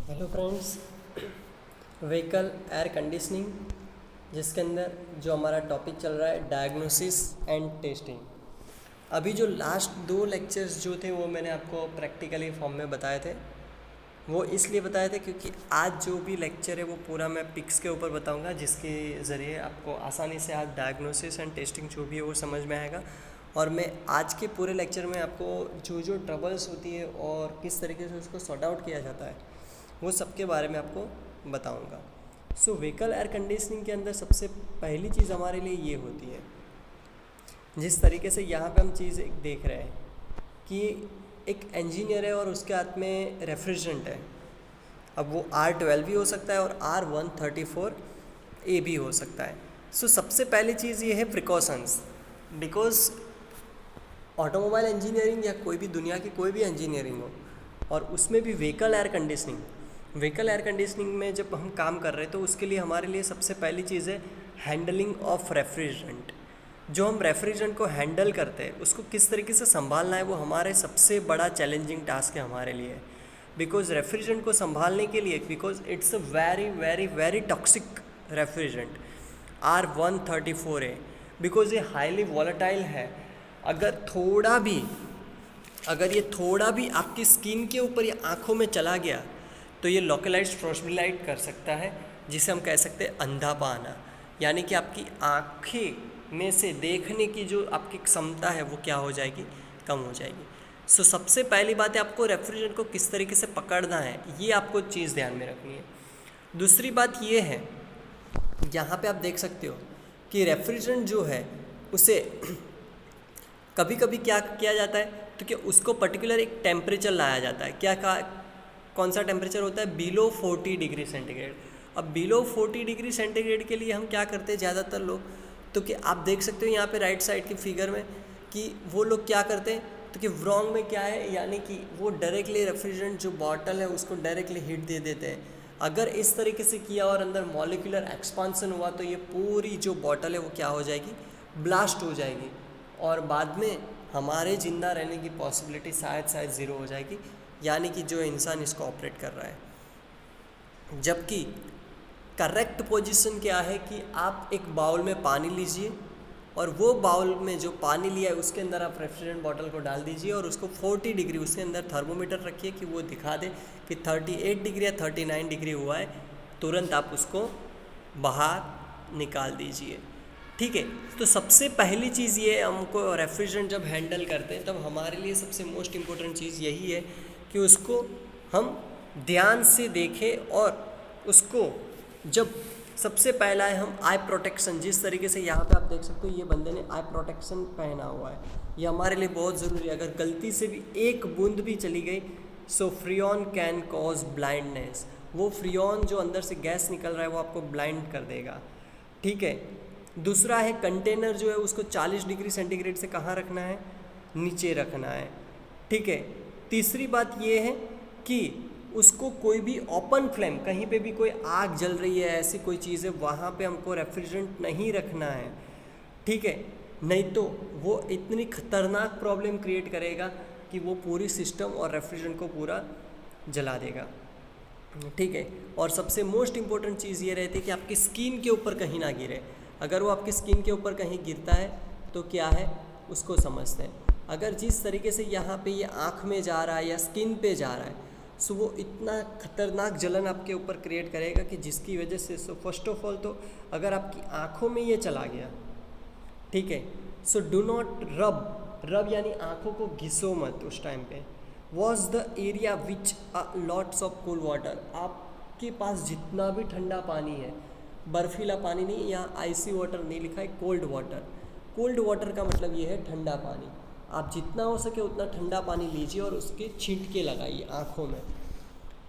Hello friends, vehicle air conditioning जिसके अंदर जो हमारा टॉपिक चल रहा है डायग्नोसिस एंड टेस्टिंग। अभी जो लास्ट 2 लेक्चर्स जो थे वो मैंने आपको प्रैक्टिकली फॉर्म में बताए थे। वो इसलिए बताए थे क्योंकि आज जो भी लेक्चर है वो पूरा मैं पिक्स के ऊपर बताऊंगा, जिसके ज़रिए आपको आसानी से आज डायग्नोसिस एंड टेस्टिंग जो भी है वो समझ में आएगा। और मैं आज के पूरे लेक्चर में आपको जो जो ट्रबल्स होती है और किस तरीके से उसको सॉर्ट आउट किया जाता है वो सब के बारे में आपको बताऊंगा। सो व्हीकल एयर कंडीशनिंग के अंदर सबसे पहली चीज़ हमारे लिए ये होती है, जिस तरीके से यहाँ पे हम चीज़ एक देख रहे हैं कि एक इंजीनियर है और उसके हाथ में रेफ्रिजरेंट है। अब वो R12 भी हो सकता है और R134A भी हो सकता है। सो सबसे पहली चीज़ ये है प्रिकॉशंस, बिकॉज ऑटोमोबाइल इंजीनियरिंग या कोई भी दुनिया की कोई भी इंजीनियरिंग हो और उसमें भी व्हीकल एयर कंडीशनिंग में जब हम काम कर रहे हैं तो उसके लिए हमारे लिए सबसे पहली चीज़ है हैंडलिंग ऑफ रेफ्रिजरेंट। जो हम रेफ्रिजरेंट को हैंडल करते हैं उसको किस तरीके से संभालना है वो हमारे सबसे बड़ा चैलेंजिंग टास्क है हमारे लिए। बिकॉज रेफ्रिजरेंट को संभालने के लिए, because it's a very very very toxic refrigerant R134A, because ये हाईली वॉलेटाइल है। अगर ये थोड़ा भी आपकी स्किन के ऊपर या आँखों में चला गया तो ये लोकलाइज्ड फ्रोस्टबिलाइट कर सकता है, जिसे हम कह सकते हैं अंधापा आना, यानी कि आपकी आँखें में से देखने की जो आपकी क्षमता है वो क्या हो जाएगी, कम हो जाएगी। सो सबसे पहली बात है आपको रेफ्रिजरेंट को किस तरीके से पकड़ना है, ये आपको चीज़ ध्यान में रखनी है। दूसरी बात ये है, यहाँ पे आप देख सकते हो कि रेफ्रिजरेंट जो है उसे कभी कभी क्या किया जाता है तो कि उसको पर्टिकुलर एक टेम्परेचर लाया जाता है। कौन सा टेम्परेचर होता है? Below 40 degree centigrade. अब बिलो 40 डिग्री सेंटीग्रेड के लिए हम क्या करते हैं ज़्यादातर लोग, तो कि आप देख सकते हो यहाँ पे राइट साइड की फिगर में कि वो लोग क्या करते हैं, तो कि व्रॉन्ग में क्या है, यानी कि वो डायरेक्टली रेफ्रिजरेंट जो बॉटल है उसको डायरेक्टली हीट दे देते हैं। अगर इस तरीके से किया और अंदर मॉलिक्यूलर एक्सपांसन हुआ तो ये पूरी जो बॉटल है वो क्या हो जाएगी, ब्लास्ट हो जाएगी और बाद में हमारे ज़िंदा रहने की पॉसिबिलिटी शायद ज़ीरो हो जाएगी, यानी कि जो इंसान इसको ऑपरेट कर रहा है। जबकि करेक्ट पोजीशन क्या है कि आप एक बाउल में पानी लीजिए और वो बाउल में जो पानी लिया है उसके अंदर आप रेफ्रिजरेंट बॉटल को डाल दीजिए और उसको 40 डिग्री उसके अंदर थर्मोमीटर रखिए कि वो दिखा दे कि 38 डिग्री या 39 डिग्री हुआ है, तुरंत आप उसको बाहर निकाल दीजिए। ठीक है, तो सबसे पहली चीज़ ये, हमको रेफ्रिजरेंट जब हैंडल करते हैं तब हमारे लिए सबसे मोस्ट इम्पोर्टेंट चीज़ यही है कि उसको हम ध्यान से देखें और उसको जब सबसे पहला है हम आई प्रोटेक्शन, जिस तरीके से यहाँ पे आप देख सकते हो ये बंदे ने आई प्रोटेक्शन पहना हुआ है, ये हमारे लिए बहुत ज़रूरी है। अगर गलती से भी एक बूंद भी चली गई सो फ्रियॉन कैन कॉज ब्लाइंडनेस, वो फ्रियॉन जो अंदर से गैस निकल रहा है वो आपको ब्लाइंड कर देगा। ठीक है, दूसरा है कंटेनर जो है उसको 40 डिग्री सेंटीग्रेड से कहाँ रखना है, नीचे रखना है। ठीक है, तीसरी बात ये है कि उसको कोई भी ओपन फ्लेम, कहीं पे भी कोई आग जल रही है ऐसी कोई चीज़ है वहाँ पे हमको रेफ्रिजरेंट नहीं रखना है। ठीक है, नहीं तो वो इतनी खतरनाक प्रॉब्लम क्रिएट करेगा कि वो पूरी सिस्टम और रेफ्रिजरेंट को पूरा जला देगा। ठीक है, और सबसे मोस्ट इम्पोर्टेंट चीज़ ये रहती है कि आपकी स्किन के ऊपर कहीं ना गिरे। अगर वो आपकी स्किन के ऊपर कहीं गिरता है तो क्या है उसको समझते हैं। अगर जिस तरीके से यहाँ पे ये आँख में जा रहा है या स्किन पे जा रहा है सो वो इतना खतरनाक जलन आपके ऊपर क्रिएट करेगा कि जिसकी वजह से सो फर्स्ट ऑफ ऑल तो अगर आपकी आँखों में ये चला गया, ठीक है, सो डू नॉट रब यानी आँखों को घिसो मत उस टाइम पे। Was the area which lots of cool water, आपके पास जितना भी ठंडा पानी है, बर्फीला पानी नहीं, यहाँ आइसी वाटर नहीं लिखा है, कोल्ड वाटर। कोल्ड वाटर का मतलब ये है ठंडा पानी। आप जितना हो सके उतना ठंडा पानी लीजिए और उसके छींटे लगाइए आँखों में।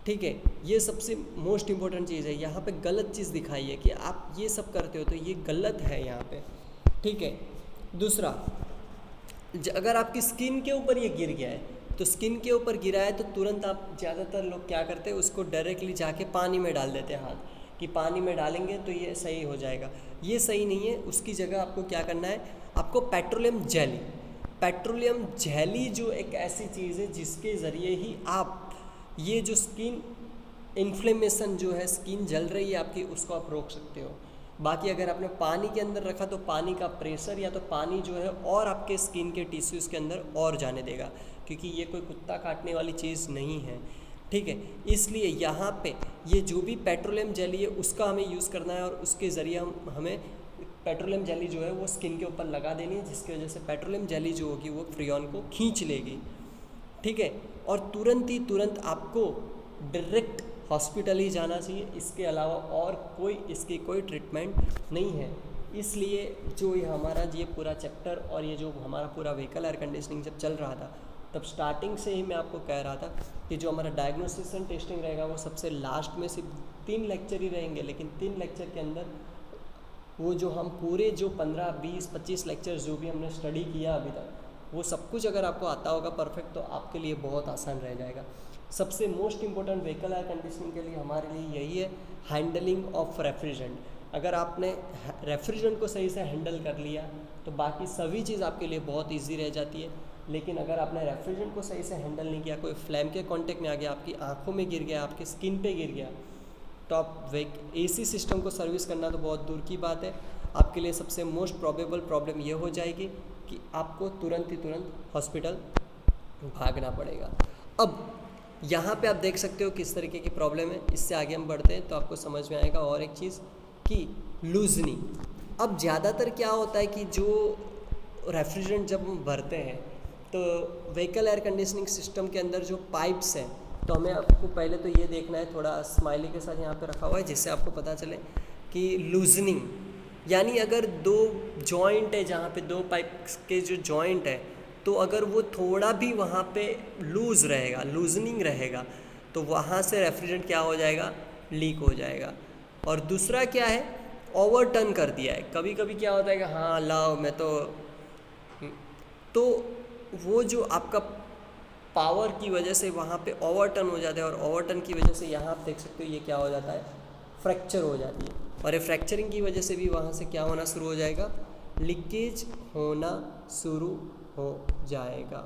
ठीक है, ये सबसे मोस्ट इम्पोर्टेंट चीज़ है। यहाँ पे गलत चीज़ दिखाई है कि आप ये सब करते हो तो ये गलत है यहाँ पे। ठीक है, दूसरा, अगर आपकी स्किन के ऊपर ये गिर गया है तो स्किन के ऊपर गिरा है तो तुरंत आप, ज़्यादातर लोग क्या करते हैं उसको डायरेक्टली जाके पानी में डाल देते हैं हाथ, कि पानी में डालेंगे तो ये सही हो जाएगा। ये सही नहीं है, उसकी जगह आपको क्या करना है, आपको पेट्रोलियम जेली जो एक ऐसी चीज़ है जिसके ज़रिए ही आप ये जो स्किन इन्फ्लेमेशन जो है, स्किन जल रही है आपकी, उसको आप रोक सकते हो। बाकी अगर आपने पानी के अंदर रखा तो पानी का प्रेशर या तो पानी जो है और आपके स्किन के टिश्यूज़ के अंदर और जाने देगा, क्योंकि ये कोई कुत्ता काटने वाली चीज़ नहीं है, ठीक है। इसलिए यहाँ पे ये जो भी पेट्रोलियम जेली है उसका हमें यूज़ करना है, और उसके ज़रिए हमें पेट्रोलियम जेली जो है वो स्किन के ऊपर लगा देनी है, जिसकी वजह से पेट्रोलियम जेली जो होगी वो फ्रीऑन को खींच लेगी, ठीक है। और तुरंत आपको डायरेक्ट हॉस्पिटल ही जाना चाहिए, इसके अलावा और कोई इसकी कोई ट्रीटमेंट नहीं है। इसलिए जो ये हमारा ये पूरा चैप्टर और ये जो हमारा पूरा व्हीकल एयर कंडीशनिंग जब चल रहा था, तब स्टार्टिंग से ही मैं आपको कह रहा था कि जो हमारा डायग्नोसिस एंड टेस्टिंग रहेगा वो सबसे लास्ट में सिर्फ 3 लेक्चर ही रहेंगे, लेकिन 3 लेक्चर के अंदर वो जो हम पूरे जो 15, 20, 25 लेक्चर जो भी हमने स्टडी किया अभी तक, वो सब कुछ अगर आपको आता होगा परफेक्ट, तो आपके लिए बहुत आसान रह जाएगा। सबसे most important vehicle air conditioning के लिए हमारे लिए यही है, हैंडलिंग ऑफ रेफ्रिजरेंट। अगर आपने रेफ्रिजरेंट को सही से हैंडल कर लिया तो बाकी सभी चीज़ आपके लिए बहुत ईजी रह जाती है। लेकिन अगर आपने रेफ्रिजरेंट को सही से हैंडल नहीं किया, कोई फ्लैम के कांटेक्ट में आ गया, आपकी आंखों में गिर गया, आपकी स्किन पे गिर गया, तो आप एसी सिस्टम को सर्विस करना तो बहुत दूर की बात है। आपके लिए सबसे मोस्ट प्रॉबेबल प्रॉब्लम ये हो जाएगी कि आपको तुरंत हॉस्पिटल भागना पड़ेगा। अब यहाँ पे आप देख सकते हो किस तरीके की प्रॉब्लम है। इससे आगे हम बढ़ते हैं तो आपको समझ में आएगा और एक चीज़ कि लूजनिंग। अब ज़्यादातर क्या होता है कि जो रेफ्रिजरेंट जब हम भरते हैं तो व्हीकल एयर कंडीशनिंग सिस्टम के अंदर जो पाइप्स हैं, तो हमें आपको पहले तो ये देखना है, थोड़ा स्माइली के साथ यहाँ पे रखा हुआ है जिससे आपको पता चले कि लूजनिंग यानी अगर 2 जॉइंट है, जहाँ पे 2 पाइप के जो जॉइंट है, तो अगर वो थोड़ा भी वहाँ पे लूज़ रहेगा, लूजनिंग रहेगा, तो वहाँ से रेफ्रिजरेंट क्या हो जाएगा, लीक हो जाएगा। और दूसरा क्या है, ओवरटर्न कर दिया है। कभी कभी क्या होता है कि हाँ लाओ मैं तो वो जो आपका पावर की वजह से वहाँ पे ओवरटर्न हो जाता है, और ओवरटर्न की वजह से यहाँ आप देख सकते हो ये क्या हो जाता है, फ्रैक्चर हो जाती है। और ये फ्रैक्चरिंग की वजह से भी वहाँ से क्या होना शुरू हो जाएगा, लीकेज होना शुरू हो जाएगा।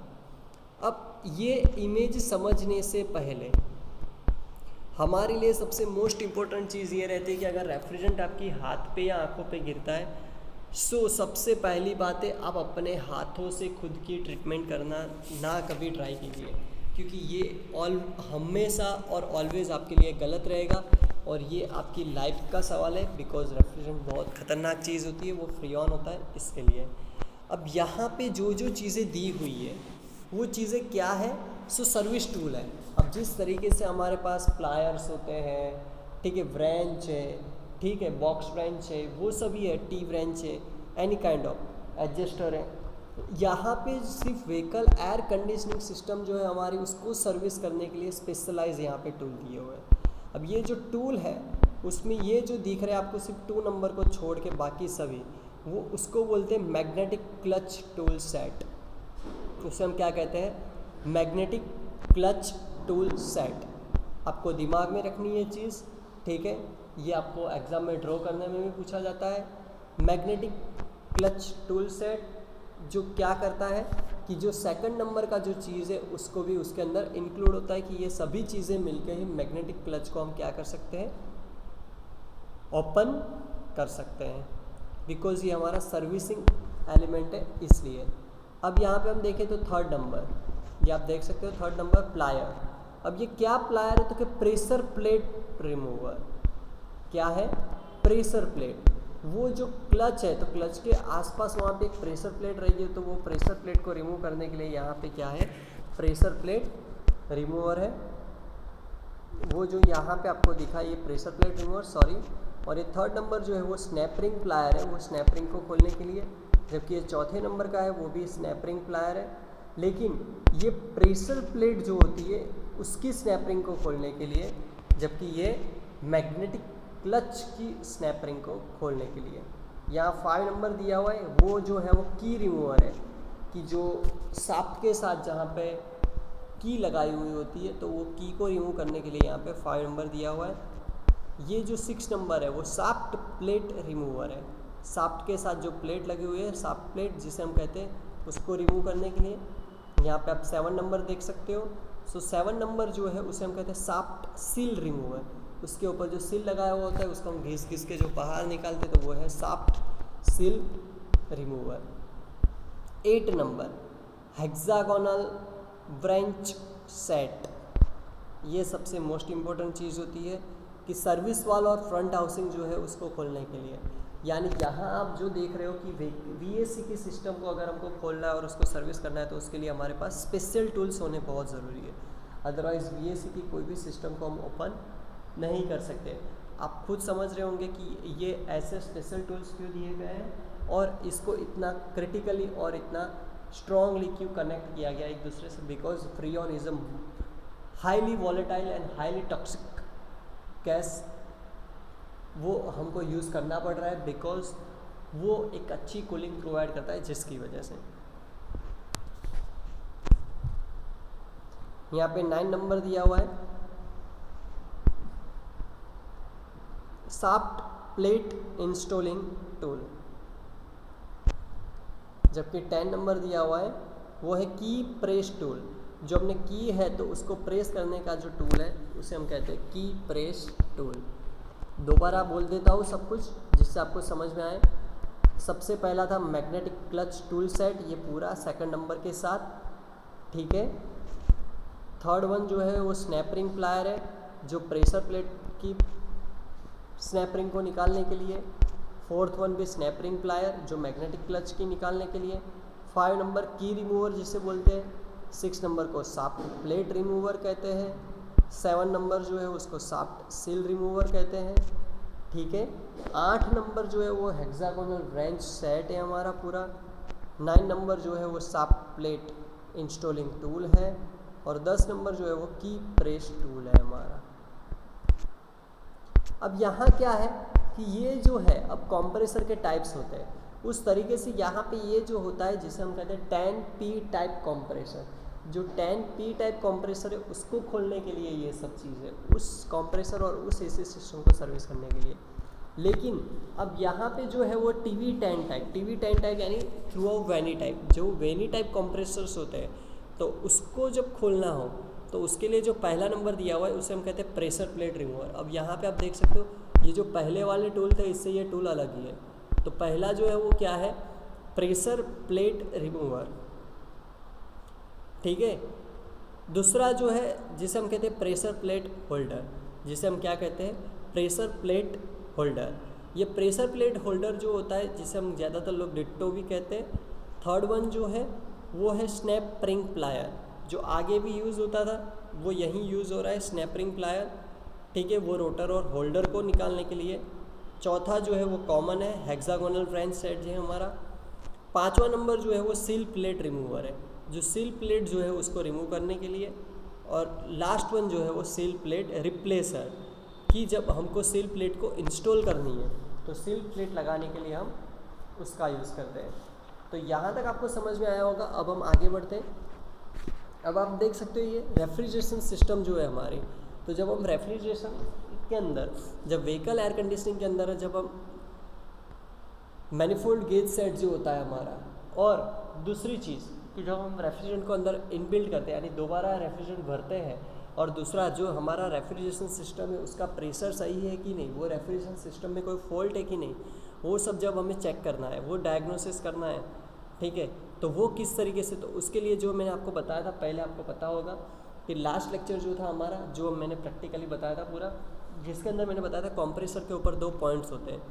अब ये इमेज समझने से पहले हमारे लिए सबसे मोस्ट इम्पोर्टेंट चीज़ ये रहती है कि अगर रेफ्रिजरेंट आपकी हाथ पे या आंखों पे गिरता है, सो सबसे पहली बात है आप अपने हाथों से खुद की ट्रीटमेंट करना ना कभी ट्राई कीजिए, क्योंकि ये हमेशा और ऑलवेज़ आपके लिए गलत रहेगा, और ये आपकी लाइफ का सवाल है। बिकॉज रेफ्रिजरेंट बहुत ख़तरनाक चीज़ होती है, वो फ्रीऑन होता है, इसके लिए। अब यहाँ पे जो जो चीज़ें दी हुई है वो चीज़ें क्या है, सो सर्विस टूल है। अब जिस तरीके से हमारे पास प्लायर्स होते हैं, ठीक है, व्रेंच है, ठीक है, बॉक्स व्रेंच है, वो सभी है, टी व्रेंच है, एनी काइंड ऑफ एडजस्टर है। यहाँ पे सिर्फ व्हीकल एयर कंडीशनिंग सिस्टम जो है हमारी, उसको सर्विस करने के लिए स्पेशलाइज यहाँ पे टूल दिए हुए हैं। अब ये जो टूल है उसमें ये जो दिख रहा है आपको सिर्फ 2 नंबर को छोड़ के बाकी सभी, वो उसको बोलते हैं मैग्नेटिक क्लच टूल सेट। उसे हम क्या कहते हैं, मैग्नेटिक क्लच टूल सेट। आपको दिमाग में रखनी है चीज़, ठीक है, ये आपको एग्ज़ाम में ड्रॉ करने में भी पूछा जाता है। मैग्नेटिक क्लच टूल सेट जो क्या करता है कि जो सेकंड नंबर का जो चीज़ है उसको भी उसके अंदर इंक्लूड होता है, कि ये सभी चीज़ें मिलकर ही मैग्नेटिक क्लच को हम क्या कर सकते हैं, ओपन कर सकते हैं, बिकॉज ये हमारा सर्विसिंग एलिमेंट है, इसलिए। अब यहाँ पे हम देखें तो 3rd नंबर, ये आप देख सकते हो 3rd नंबर प्लायर। अब ये क्या प्लायर है, तो कि प्रेशर प्लेट रिमूवर। क्या है, प्रेशर प्लेट। वो जो क्लच है, तो क्लच के आसपास वहाँ पे एक प्रेशर प्लेट रहेगी, तो वो प्रेशर प्लेट को रिमूव करने के लिए यहाँ पे क्या है, प्रेशर प्लेट रिमूवर है। वो जो यहाँ पे आपको दिखा ये प्रेशर प्लेट रिमूवर, सॉरी। और ये 3rd नंबर जो है वो स्नैप रिंग प्लायर है, वो स्नैप रिंग को खोलने के लिए। जबकि ये 4थे नंबर का है, वो भी स्नैप रिंग प्लायर है। लेकिन ये प्रेशर प्लेट जो होती है उसकी स्नैप रिंग को खोलने के लिए, जबकि ये मैग्नेटिक क्लच की स्नैप रिंग को खोलने के लिए। यहाँ 5 नंबर दिया हुआ है, वो जो है वो की रिमूवर है, कि जो शाफ्ट के साथ जहाँ पे की लगाई हुई होती है, तो वो की को रिमूव करने के लिए यहाँ पे 5 नंबर दिया हुआ है। ये जो 6 नंबर है वो शाफ्ट प्लेट रिमूवर है। शाफ्ट के साथ जो प्लेट लगी हुई है, शाफ्ट प्लेट जिसे हम कहते हैं, उसको रिमूव करने के लिए। यहाँ पे आप 7 नंबर देख सकते हो, सो 7 नंबर जो है उसे हम कहते हैं शाफ्ट सील रिमूवर। उसके ऊपर जो सील लगाया हुआ होता है उसको हम घिस घिस के जो बाहर निकालते तो वो है shaft seal remover. 8 number hexagonal branch set. ये सबसे मोस्ट इम्पोर्टेंट चीज़ होती है कि सर्विस वाल और फ्रंट हाउसिंग जो है उसको खोलने के लिए, यानी यहाँ आप जो देख रहे हो कि VAC के सिस्टम को अगर हमको खोलना है और उसको सर्विस करना है तो उसके लिए हमारे पास स्पेशल टूल्स होने बहुत ज़रूरी है। अदरवाइज़ VAC की कोई भी सिस्टम को हम ओपन नहीं कर सकते। आप खुद समझ रहे होंगे कि ये ऐसे स्पेशल टूल्स क्यों दिए गए हैं और इसको इतना क्रिटिकली और इतना स्ट्रॉन्गली क्यों कनेक्ट किया गया एक दूसरे से, because freon is a highly volatile and highly toxic gas, वो हमको यूज़ करना पड़ रहा है बिकॉज वो एक अच्छी कूलिंग प्रोवाइड करता है, जिसकी वजह से। यहाँ पे 9 नंबर दिया हुआ है शाफ्ट प्लेट इंस्टॉलिंग टूल, जबकि 10 नंबर दिया हुआ है वो है की प्रेस टूल। जो हमने की है तो उसको प्रेस करने का जो टूल है उसे हम कहते हैं की प्रेस टूल। दोबारा बोल देता हूँ सब कुछ जिससे आपको समझ में आए। सबसे पहला था मैग्नेटिक क्लच टूल सेट, ये पूरा 2nd नंबर के साथ, ठीक है। 3rd वन जो है वो स्नैप रिंग प्लायर है, जो प्रेशर प्लेट की स्नैप रिंग को निकालने के लिए। 4th वन भी स्नैप रिंग प्लायर जो मैग्नेटिक क्लच की निकालने के लिए। 5 नंबर की रिमूवर जिसे बोलते हैं। 6 नंबर को शाफ्ट प्लेट रिमूवर कहते हैं। 7 नंबर जो है उसको शाफ्ट सील रिमूवर कहते हैं, ठीक है। 8 नंबर जो है वो हेक्सागोनल ब्रांच सेट है हमारा पूरा। 9 नंबर जो है वो शाफ्ट प्लेट इंस्टॉलिंग टूल है और 10 नंबर जो है वो की प्रेस टूल है हमारा। अब यहाँ क्या है कि ये जो है अब कंप्रेसर के टाइप्स होते हैं, उस तरीके से यहाँ पे ये जो होता है जिसे हम कहते हैं 10P टाइप कंप्रेसर। जो 10P टाइप कंप्रेसर है उसको खोलने के लिए ये सब चीज़ें, उस कंप्रेसर और उस AC सिस्टम को सर्विस करने के लिए। लेकिन अब यहाँ पे जो है वो TV10 टाइप यानी थ्रू आउट वैनी टाइप, जो वैनी टाइप कंप्रेसर्स होते हैं, तो उसको जब खोलना हो तो उसके लिए जो पहला नंबर दिया हुआ है उसे हम कहते हैं प्रेशर प्लेट रिमूवर। अब यहाँ पे आप देख सकते हो ये जो पहले वाले टूल थे इससे ये टूल अलग ही है। तो पहला जो है वो क्या है, प्रेशर प्लेट रिमूवर, ठीक है। दूसरा जो है जिसे हम कहते हैं प्रेशर प्लेट होल्डर, जिसे हम क्या कहते हैं प्रेशर प्लेट होल्डर। ये प्रेशर प्लेट होल्डर जो होता है जिसे हम ज़्यादातर लोग डिट्टो भी कहते हैं। 3rd वन जो है वो है स्नैप रिंग प्लायर, जो आगे भी यूज़ होता था वो यहीं यूज़ हो रहा है, स्नैप रिंग प्लायर, ठीक है, वो रोटर और होल्डर को निकालने के लिए। 4था जो है वो कॉमन है, हेक्सागोनल ब्रांच सेट जो है हमारा। 5वां नंबर जो है वो सील प्लेट रिमूवर है, जो सील प्लेट जो है उसको रिमूव करने के लिए। और लास्ट वन जो है वो सील प्लेट रिप्लेसर, कि जब हमको सील प्लेट को इंस्टॉल करनी है तो सील प्लेट लगाने के लिए हम उसका यूज़ करते हैं। तो यहाँ तक आपको समझ में आया होगा। अब हम आगे बढ़ते हैं। अब आप देख सकते हो ये रेफ्रिजरेशन सिस्टम जो है हमारी, तो जब हम रेफ्रिजरेशन के अंदर, जब व्हीकल एयर कंडीशनिंग के अंदर जब हम मैनिफोल्ड गेज सेट जो होता है हमारा, और दूसरी चीज़ कि जब हम रेफ्रिजरेंट को अंदर इनबिल्ट करते हैं यानी दोबारा रेफ्रिजरेंट भरते हैं, और दूसरा जो हमारा रेफ्रिजरेशन सिस्टम है उसका प्रेशर सही है कि नहीं, वो रेफ्रिजरेशन सिस्टम में कोई फॉल्ट है कि नहीं, वो सब जब हमें चेक करना है, वो डायग्नोसिस करना है, ठीक है। तो वो किस तरीके से, तो उसके लिए जो मैंने आपको बताया था पहले, आपको पता होगा कि लास्ट लेक्चर जो था हमारा, जो मैंने प्रैक्टिकली बताया था पूरा, जिसके अंदर मैंने बताया था कंप्रेसर के ऊपर 2 पॉइंट्स होते हैं,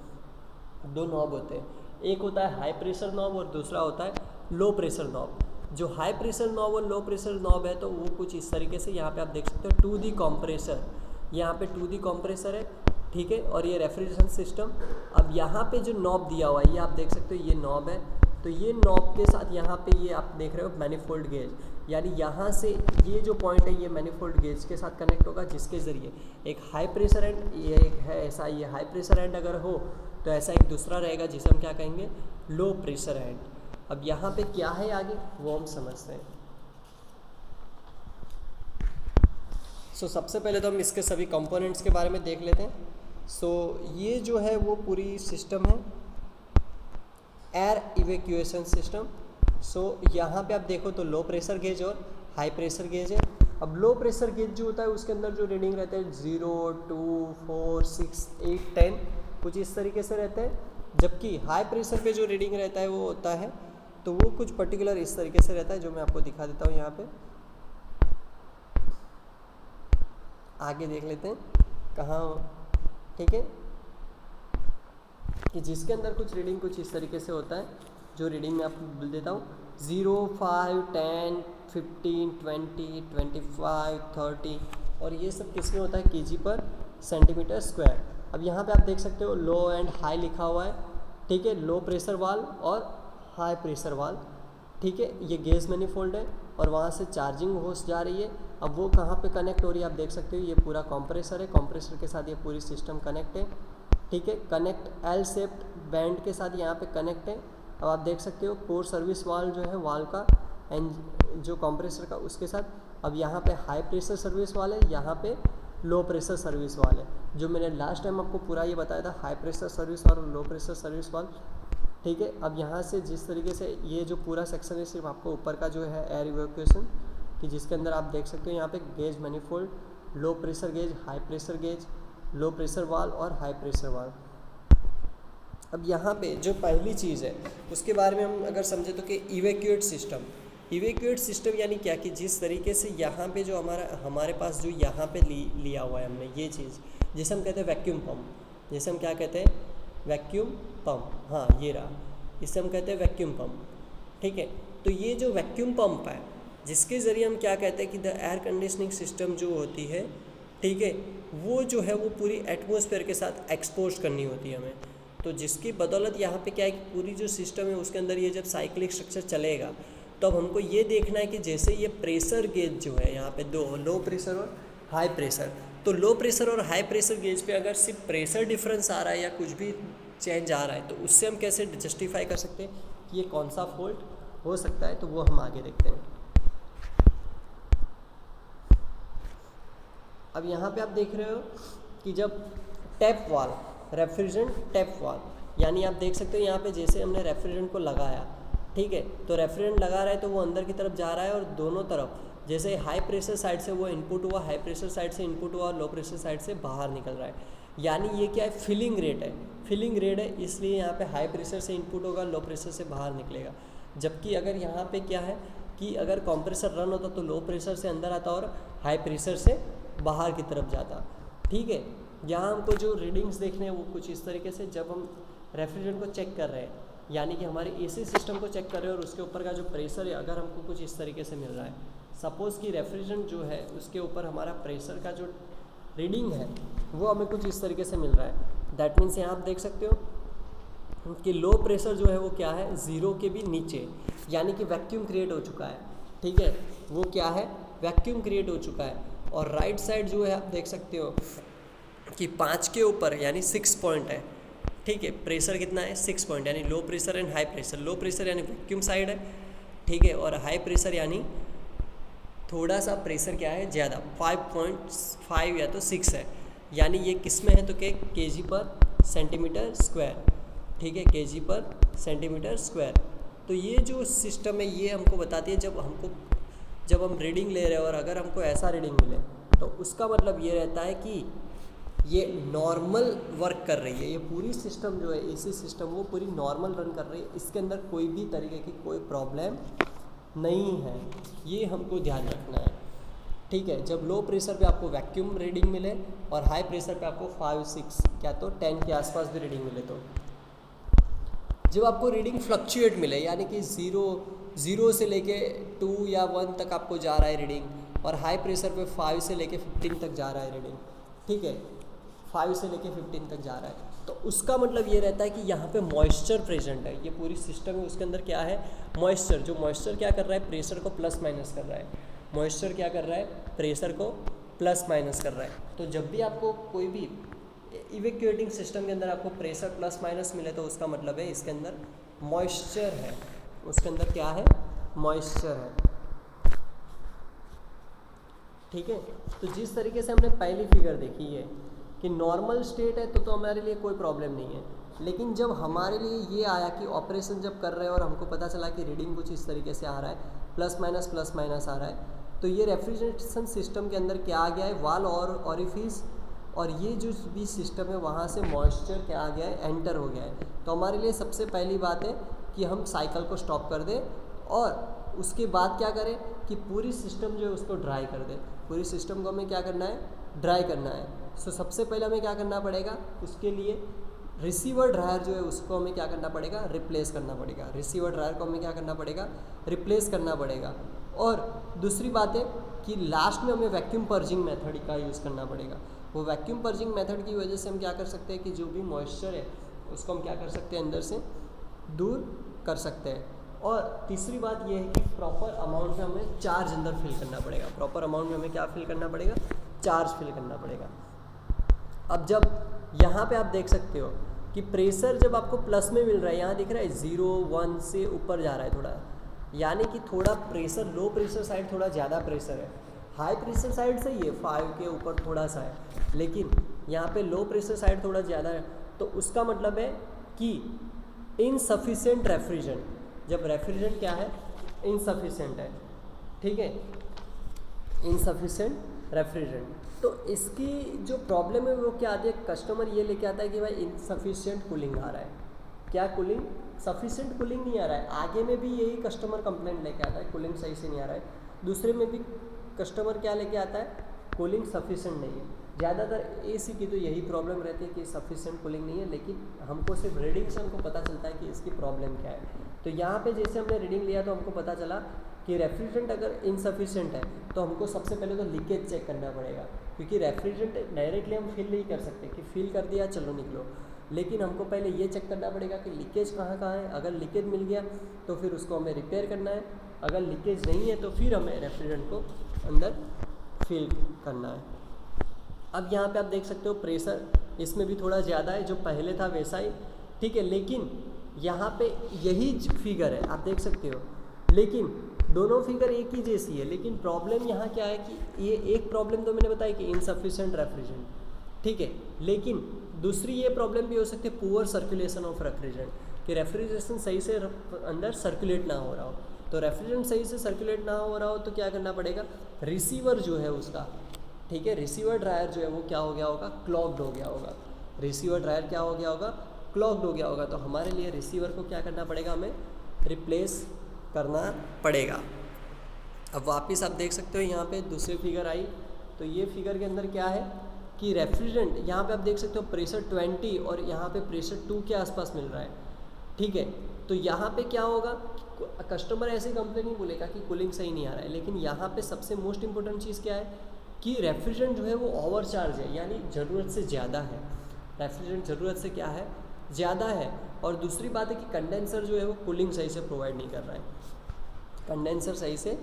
2 नॉब होते हैं। एक होता है हाई प्रेशर नॉब और दूसरा होता है लो प्रेशर नॉब। जो हाई प्रेशर नॉब और लो प्रेशर नॉब है तो वो कुछ इस तरीके से, यहाँ पे आप देख सकते हो 2D कंप्रेसर, यहाँ पे 2D कंप्रेसर है, ठीक है, और ये रेफ्रिजरेशन सिस्टम। अब यहाँ पे जो नॉब दिया हुआ है ये आप देख सकते हो, ये नॉब है, तो ये नॉब के साथ यहाँ पे ये आप देख रहे हो मैनिफोल्ड गेज, यानी यहाँ से ये जो पॉइंट है ये मैनिफोल्ड गेज के साथ कनेक्ट होगा, जिसके ज़रिए एक हाई प्रेशर एंड, ये एक है ऐसा, ये हाई प्रेशर एंड अगर हो तो ऐसा एक दूसरा रहेगा जिसे हम क्या कहेंगे, लो प्रेशर एंड। अब यहाँ पे क्या है आगे वो हम समझते हैं। सबसे पहले तो हम इसके सभी कंपोनेंट्स के बारे में देख लेते हैं। ये जो है वो पूरी सिस्टम है एयर इवैक्यूएशन सिस्टम। यहाँ पे आप देखो तो लो प्रेशर गेज और हाई प्रेशर गेज है, अब लो प्रेशर गेज जो होता है उसके अंदर जो रीडिंग रहते हैं 0, 2, 4, 6, 8, 10 कुछ इस तरीके से रहते हैं, जबकि हाई प्रेशर पे जो रीडिंग रहता है वो होता है तो वो कुछ पर्टिकुलर इस तरीके से रहता है, जो मैं आपको दिखा देता हूँ यहाँ पे। आगे देख लेते हैं कहाँ, ठीक है, कि जिसके अंदर कुछ रीडिंग कुछ इस तरीके से होता है, जो रीडिंग मैं आपको बोल देता हूँ 0, 5, 10, 15, 20, 25, 30 और ये सब किसमें होता है kg पर सेंटीमीटर स्क्वायर। अब यहाँ पे आप देख सकते हो लो एंड हाई लिखा हुआ है, ठीक है, लो प्रेशर वाल्व और हाई प्रेशर वाल्व, ठीक है, ये गेज मैनिफोल्ड है और वहाँ से चार्जिंग होस जा रही है। अब वो कहाँ पे कनेक्ट हो रही है आप देख सकते हो, ये पूरा कंप्रेसर है, कंप्रेसर के साथ ये पूरी सिस्टम कनेक्ट है, ठीक है, कनेक्ट एल शेप्ड बैंड के साथ यहाँ पे कनेक्ट है। अब आप देख सकते हो कोर सर्विस वाल्व जो है वाल्व का एंड जो कंप्रेसर का उसके साथ। अब यहाँ पे हाई प्रेशर सर्विस वाल है, यहाँ पे लो प्रेशर सर्विस वाल है, जो मैंने लास्ट टाइम आपको पूरा ये बताया था, हाई प्रेशर सर्विस वाल और लो प्रेशर सर्विस वाल, ठीक है। अब यहाँ से जिस तरीके से ये जो पूरा सेक्शन है सिर्फ आपको ऊपर का जो है एयर इवैक्यूएशन कि जिसके अंदर आप देख सकते हो यहाँ पे gauge manifold, low pressure gauge, high pressure gauge, low pressure valve और हाई प्रेशर वाल्व। अब यहाँ पे जो पहली चीज़ है उसके बारे में हम अगर समझे तो कि इवैक्यूएट सिस्टम। इवैक्यूएट सिस्टम यानी क्या कि जिस तरीके से यहाँ पे जो हमारे पास जो यहाँ पे लिया हुआ है हमने ये चीज़, जिसे हम कहते हैं वैक्यूम पम्प, जिसे हम क्या कहते हैं वैक्यूम पम्प, हाँ ये रहा, इसे हम कहते हैं वैक्यूम पम्प, ठीक है। तो ये जो वैक्यूम पम्प है जिसके ज़रिए हम क्या कहते हैं कि द एयर कंडीशनिंग सिस्टम जो होती है, ठीक है, वो जो है वो पूरी एटमॉस्फेयर के साथ एक्सपोज करनी होती है हमें। तो जिसकी बदौलत यहाँ पे क्या है कि पूरी जो सिस्टम है उसके अंदर ये जब साइक्लिक स्ट्रक्चर चलेगा तो अब हमको ये देखना है कि जैसे ये प्रेशर गेज जो है यहाँ पे दो, लो प्रेशर और हाई प्रेशर, तो लो प्रेशर और हाई प्रेशर गेज पे अगर सिर्फ प्रेशर डिफरेंस आ रहा है या कुछ भी चेंज आ रहा है तो उससे हम कैसे जस्टिफाई कर सकते हैं कि ये कौन सा फॉल्ट हो सकता है, तो वो हम आगे देखते हैं। अब यहाँ पे आप देख रहे हो कि जब tap valve, refrigerant tap valve, यानी आप देख सकते हो यहाँ पे जैसे हमने रेफ्रिजरेंट को लगाया, ठीक है, तो रेफ्रिजरेंट लगा रहा है तो वो अंदर की तरफ जा रहा है और दोनों तरफ जैसे हाई प्रेशर साइड से वो इनपुट हुआ, हाई प्रेशर साइड से इनपुट हुआ और लो प्रेशर साइड से बाहर निकल रहा है। यानी ये क्या है, फिलिंग रेट है, फिलिंग रेट है, इसलिए यहाँ पे हाई प्रेशर से इनपुट होगा, लो प्रेशर से बाहर निकलेगा। जबकि अगर यहाँ पे क्या है कि अगर कंप्रेसर रन होता तो लो प्रेशर से अंदर आता और हाई प्रेशर से बाहर की तरफ जाता, ठीक है। यहाँ हमको जो रीडिंग्स देखने हैं वो कुछ इस तरीके से, जब हम रेफ्रिजरेंट को चेक कर रहे हैं यानी कि हमारे एसी सिस्टम को चेक कर रहे हैं और उसके ऊपर का जो प्रेशर है अगर हमको कुछ इस तरीके से मिल रहा है, सपोज़ कि रेफ्रिजरेंट जो है उसके ऊपर हमारा प्रेशर का जो रीडिंग है वो हमें कुछ इस तरीके से मिल रहा है, दैट मीन्स यहाँ आप देख सकते हो कि लो प्रेशर जो है वो क्या है, 0 के भी नीचे, यानी कि वैक्यूम क्रिएट हो चुका है, ठीक है, वो क्या है वैक्यूम क्रिएट हो चुका है। और राइट साइड जो है आप देख सकते हो कि 5 के ऊपर यानी 6 पॉइंट है, ठीक है, प्रेशर कितना है 6 पॉइंट, यानी low pressure and high pressure, low pressure यानी वैक्यूम साइड है, ठीक है, और हाई प्रेशर यानी थोड़ा सा प्रेशर क्या है ज़्यादा, 5.5 या तो 6 है, यानी ये किस में है तो के केजी पर सेंटीमीटर स्क्वायर, ठीक है, केजी पर सेंटीमीटर स्क्वायर। तो ये जो सिस्टम है ये हमको बताती है जब हम रीडिंग ले रहे हैं और अगर हमको ऐसा रीडिंग मिले तो उसका मतलब ये रहता है कि ये नॉर्मल वर्क कर रही है, ये पूरी सिस्टम जो है एसी सिस्टम वो पूरी नॉर्मल रन कर रही है, इसके अंदर कोई भी तरीके की कोई प्रॉब्लम नहीं है, ये हमको ध्यान रखना है, ठीक है। जब लो प्रेशर पे आपको वैक्यूम रीडिंग मिले और हाई प्रेशर पे आपको 5, 6 क्या तो 10 के आसपास भी रीडिंग मिले, तो जब आपको रीडिंग फ्लक्चुएट मिले यानी कि 0 से लेके 2 या 1 तक आपको जा रहा है रीडिंग और हाई प्रेशर पे 5 से लेके 15 तक जा रहा है रीडिंग, ठीक है, 5 से लेके 15 तक जा रहा है, तो उसका मतलब ये रहता है कि यहाँ पे मॉइस्चर प्रेजेंट है, ये पूरी सिस्टम है उसके अंदर क्या है मॉइस्चर, जो मॉइस्चर क्या कर रहा है प्रेशर को प्लस माइनस कर रहा है, मॉइस्चर क्या कर रहा है प्रेशर को प्लस माइनस कर रहा है। तो जब भी आपको कोई भी इवैक्यूएटिंग सिस्टम के अंदर आपको प्रेशर प्लस माइनस मिले तो उसका मतलब है इसके अंदर मॉइस्चर है, उसके अंदर क्या है मॉइस्चर है, ठीक है। तो जिस तरीके से हमने पहली फिगर देखी है कि नॉर्मल स्टेट है तो हमारे लिए कोई प्रॉब्लम नहीं है, लेकिन जब हमारे लिए ये आया कि ऑपरेशन जब कर रहे हैं और हमको पता चला कि रीडिंग कुछ इस तरीके से आ रहा है, प्लस माइनस आ रहा है, तो ये रेफ्रिजरेशन सिस्टम के अंदर क्या आ गया है, वाल और ऑरिफिस, और ये जो भी सिस्टम है वहाँ से मॉइस्चर क्या आ गया है, एंटर हो गया है। तो हमारे लिए सबसे पहली बात है कि हम साइकिल को स्टॉप कर दें और उसके बाद क्या करें कि पूरी सिस्टम जो है उसको ड्राई कर दें। पूरी सिस्टम को हमें क्या करना है, ड्राई करना है। सो सबसे पहले हमें क्या करना पड़ेगा, उसके लिए रिसीवर ड्रायर जो है उसको हमें क्या करना पड़ेगा, रिप्लेस करना पड़ेगा। रिसीवर ड्रायर को हमें क्या करना पड़ेगा, रिप्लेस करना पड़ेगा। और दूसरी बात है कि लास्ट में हमें वैक्यूम पर्जिंग मेथड का यूज़ करना पड़ेगा। वो वैक्यूम पर्जिंग मेथड की वजह से हम क्या कर सकते हैं कि जो भी मॉइस्चर है उसको हम क्या कर सकते हैं, अंदर से दूर कर सकते हैं। और तीसरी बात ये है कि प्रॉपर अमाउंट में हमें चार्ज अंदर फिल करना पड़ेगा। प्रॉपर अमाउंट में हमें क्या फिल करना पड़ेगा, चार्ज फिल करना पड़ेगा। अब जब यहाँ पे आप देख सकते हो कि प्रेशर जब आपको प्लस में मिल रहा है, यहाँ दिख रहा है 0, 1 से ऊपर जा रहा है थोड़ा, यानी कि थोड़ा प्रेशर, लो प्रेशर साइड थोड़ा ज़्यादा प्रेशर है, हाई प्रेशर साइड सही है 5 के ऊपर थोड़ा सा है, लेकिन यहाँ पे लो प्रेशर साइड थोड़ा ज़्यादा है। तो उसका मतलब है कि इनसफिशिएंट रेफ्रिजरेंट, जब रेफ्रिजरेंट क्या है, इनसफिशिएंट है, ठीक है, इनसफिशिएंट रेफ्रिजरेंट। तो इसकी जो प्रॉब्लम है वो क्या आती है, कस्टमर ये लेके आता है कि भाई इनसफिशिएंट कूलिंग आ रहा है, क्या कूलिंग, सफिशिएंट कूलिंग नहीं आ रहा है। आगे में भी यही कस्टमर कंप्लेंट लेके आता है, कूलिंग सही से नहीं आ रहा है। दूसरे में भी कस्टमर क्या लेके आता है, कूलिंग सफिशिएंट नहीं है। ज़्यादातर एसी की तो यही प्रॉब्लम रहती है कि सफिशिएंट कूलिंग नहीं है, लेकिन हमको सिर्फ रीडिंग से हमको पता चलता है कि इसकी प्रॉब्लम क्या है। तो यहाँ पे जैसे हमने रीडिंग लिया तो हमको पता चला कि रेफ्रिजरेंट अगर इनसफिशिएंट है तो हमको सबसे पहले तो लीकेज चेक करना पड़ेगा, क्योंकि रेफ्रिजरेंट डायरेक्टली हम फिल नहीं कर सकते कि फिल कर दिया चलो निकलो, लेकिन हमको पहले ये चेक करना पड़ेगा कि लीकेज कहाँ कहाँ है। अगर लीकेज मिल गया तो फिर उसको हमें रिपेयर करना है, अगर लीकेज नहीं है तो फिर हमें रेफ्रिजरेंट को अंदर फिल करना है। अब यहाँ पे आप देख सकते हो प्रेशर इसमें भी थोड़ा ज़्यादा है, जो पहले था वैसा ही, ठीक है, लेकिन यहाँ पे यही फिगर है आप देख सकते हो, लेकिन दोनों फिगर एक ही जैसी है। लेकिन प्रॉब्लम यहाँ क्या है कि ये एक प्रॉब्लम तो मैंने बताई कि इनसफिशिएंट रेफ्रिजरेंट, ठीक है, लेकिन दूसरी ये प्रॉब्लम भी हो सकती है पुअर सर्कुलेशन ऑफ रेफ्रिजरेंट, कि रेफ्रिजरेशन सही से अंदर सर्कुलेट ना हो रहा हो। तो रेफ्रिजरेंट सही से सर्कुलेट ना हो रहा हो तो क्या करना पड़ेगा, रिसीवर जो है उसका, ठीक है, रिसीवर ड्रायर जो है वो क्या हो गया होगा, क्लॉग्ड हो गया होगा। रिसीवर ड्रायर क्या हो गया होगा, क्लॉग्ड हो गया होगा। तो हमारे लिए रिसीवर को क्या करना पड़ेगा, हमें रिप्लेस करना पड़ेगा। अब वापस आप देख सकते हो यहाँ पे दूसरी फिगर आई, तो ये फिगर के अंदर क्या है कि रेफ्रिजरेंट यहाँ पे आप देख सकते हो प्रेशर 20 और यहाँ पे प्रेशर 2 के आसपास मिल रहा है, ठीक है। तो यहाँ पे क्या होगा, कस्टमर ऐसे कंप्लेन नहीं बोलेगा कि कूलिंग सही नहीं आ रहा है, लेकिन यहाँ पे सबसे मोस्ट इंपॉर्टेंट चीज़ क्या है कि रेफ्रिजरेंट जो है वो ओवरचार्ज है, यानी ज़रूरत से ज़्यादा है। रेफ्रिजरेंट ज़रूरत से क्या है, ज़्यादा है। और दूसरी बात है कि कंडेंसर जो है वो कूलिंग सही से प्रोवाइड नहीं कर रहा है, कंडेंसर सही से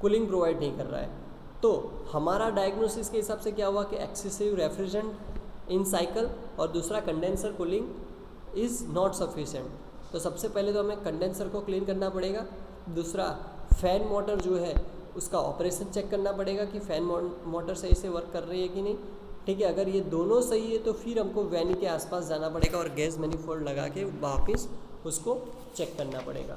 कूलिंग प्रोवाइड नहीं कर रहा है। तो हमारा डायग्नोसिस के हिसाब से क्या हुआ कि एक्सेसिव रेफ्रिजरेंट इन साइकिल, और दूसरा condenser cooling is not sufficient. तो सबसे पहले तो हमें कंडेंसर को क्लीन करना पड़ेगा। दूसरा फैन मोटर जो है उसका ऑपरेशन चेक करना पड़ेगा कि फैन मोटर सही से वर्क कर रही है कि नहीं, ठीक है। अगर ये दोनों सही है तो फिर हमको वैनी के आसपास जाना पड़ेगा और गैस मैनिफोल्ड लगा के वापस उसको चेक करना पड़ेगा।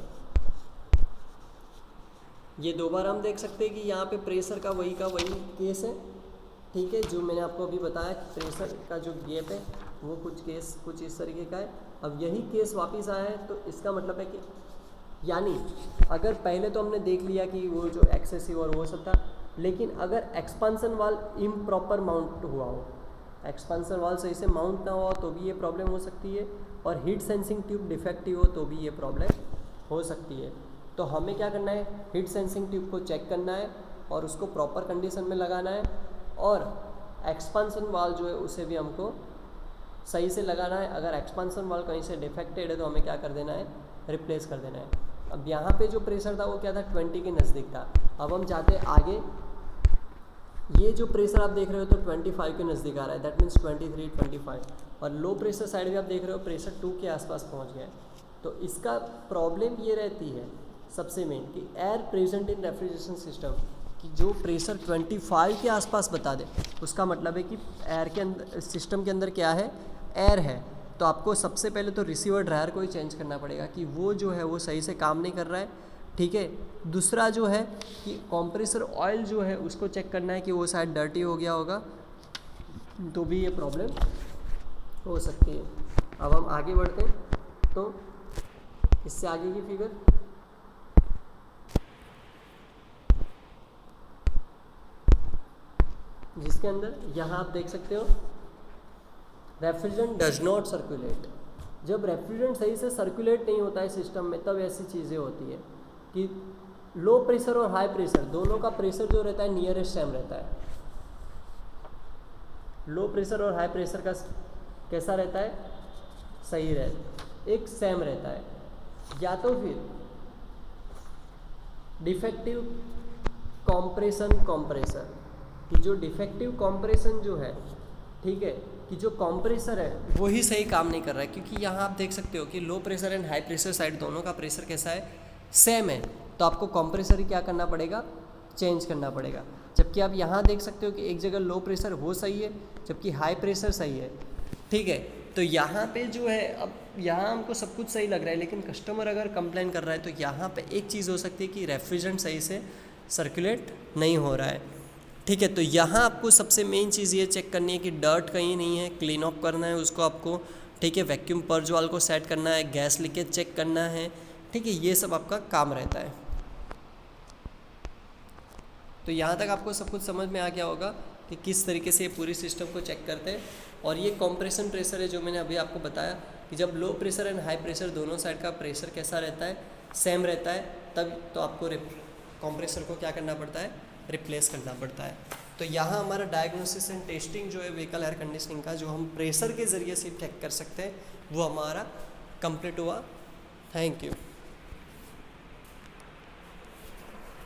ये दो बार हम देख सकते हैं कि यहाँ पे प्रेशर का वही केस है, ठीक है, जो मैंने आपको अभी बताया कि प्रेशर का जो गैप है वो कुछ इस तरीके का है। अब यही केस वापस आया है, तो इसका मतलब है कि यानी अगर पहले तो हमने देख लिया कि वो जो एक्सेसिव और वो सब था, लेकिन अगर एक्सपांसन वाल्व इम्प्रॉपर माउंट हुआ हो, एक्सपांसन वाल्व सही से माउंट ना हुआ तो भी ये प्रॉब्लम हो सकती है, और हीट सेंसिंग ट्यूब डिफेक्टिव हो तो भी ये प्रॉब्लम हो सकती है। तो हमें क्या करना है, हीट सेंसिंग ट्यूब को चेक करना है और उसको प्रॉपर कंडीशन में लगाना है, और एक्सपांसन वाल्व जो है उसे भी हमको सही से लगाना है। अगर एक्सपांसन वाल्व कहीं से डिफेक्टेड है तो हमें क्या कर देना है, रिप्लेस कर देना है। अब यहाँ पे जो प्रेशर था वो क्या था, 20 के नज़दीक था। अब हम जाते हैं आगे, ये जो प्रेशर आप देख रहे हो तो 25 के नज़दीक आ रहा है, दैट मीन्स 23, 25, और लो प्रेशर साइड भी आप देख रहे हो प्रेशर 2 के आसपास पहुँच गया है। तो इसका प्रॉब्लम ये रहती है सबसे मेन कि air present in refrigeration system, कि जो प्रेशर 25 के आसपास बता दे उसका मतलब है कि एयर के अंदर, सिस्टम के अंदर क्या है, एयर है। तो आपको सबसे पहले तो रिसीवर ड्रायर को ही चेंज करना पड़ेगा कि वो जो है वो सही से काम नहीं कर रहा है, ठीक है। दूसरा जो है कि कंप्रेसर ऑयल जो है उसको चेक करना है कि वो शायद डर्टी हो गया होगा, तो भी ये प्रॉब्लम हो सकती है। अब हम आगे बढ़ते हैं, तो इससे आगे की फिगर, जिसके अंदर यहाँ आप देख सकते हो रेफ्रिजरेंट डज नॉट सर्कुलेट। जब रेफ्रिजरेंट सही से सर्कुलेट नहीं होता है सिस्टम में, तब ऐसी चीज़ें होती है कि लो प्रेशर और हाई प्रेशर दोनों का प्रेशर जो रहता है नियरेस्ट सेम रहता है। लो प्रेशर और हाई प्रेशर का कैसा रहता है, सही रहता है, एक सेम रहता है। या तो फिर डिफेक्टिव कंप्रेसर कि जो डिफेक्टिव कंप्रेशन जो है, ठीक है, कि जो कंप्रेसर है वो ही सही काम नहीं कर रहा है, क्योंकि यहाँ आप देख सकते हो कि low pressure and high pressure side दोनों का प्रेशर कैसा है, सेम है। तो आपको कंप्रेसर ही क्या करना पड़ेगा, चेंज करना पड़ेगा। जबकि आप यहाँ देख सकते हो कि एक जगह लो प्रेशर वो सही है, जबकि हाई प्रेशर सही है, ठीक है। तो यहाँ पे जो है, अब यहाँ हमको सब कुछ सही लग रहा है, लेकिन कस्टमर अगर कंप्लेन कर रहा है तो यहाँ पे एक चीज़ हो सकती है कि रेफ्रिजरेंट सही से सर्कुलेट नहीं हो रहा है, ठीक है। तो यहाँ आपको सबसे मेन चीज़ ये चेक करनी है कि डर्ट कहीं नहीं है, क्लीन अप करना है उसको आपको, ठीक है। वैक्यूम पर्ज वाल को सेट करना है, गैस लीकेज चेक करना है, ठीक है। ये सब आपका काम रहता है। तो यहाँ तक आपको सब कुछ समझ में आ गया होगा कि किस तरीके से ये पूरी सिस्टम को चेक करते हैं। और ये कंप्रेशन प्रेशर है जो मैंने अभी आपको बताया कि जब low pressure and high pressure दोनों साइड का प्रेशर कैसा रहता है, सेम रहता है, तब तो आपको कंप्रेसर को क्या करना पड़ता है, रिप्लेस करना पड़ता है। तो यहाँ हमारा डायग्नोसिस एंड टेस्टिंग जो है व्हीकल एयर कंडीशनिंग का, जो हम प्रेशर के ज़रिए से चेक कर सकते हैं, वो हमारा कंप्लीट हुआ। Thank you.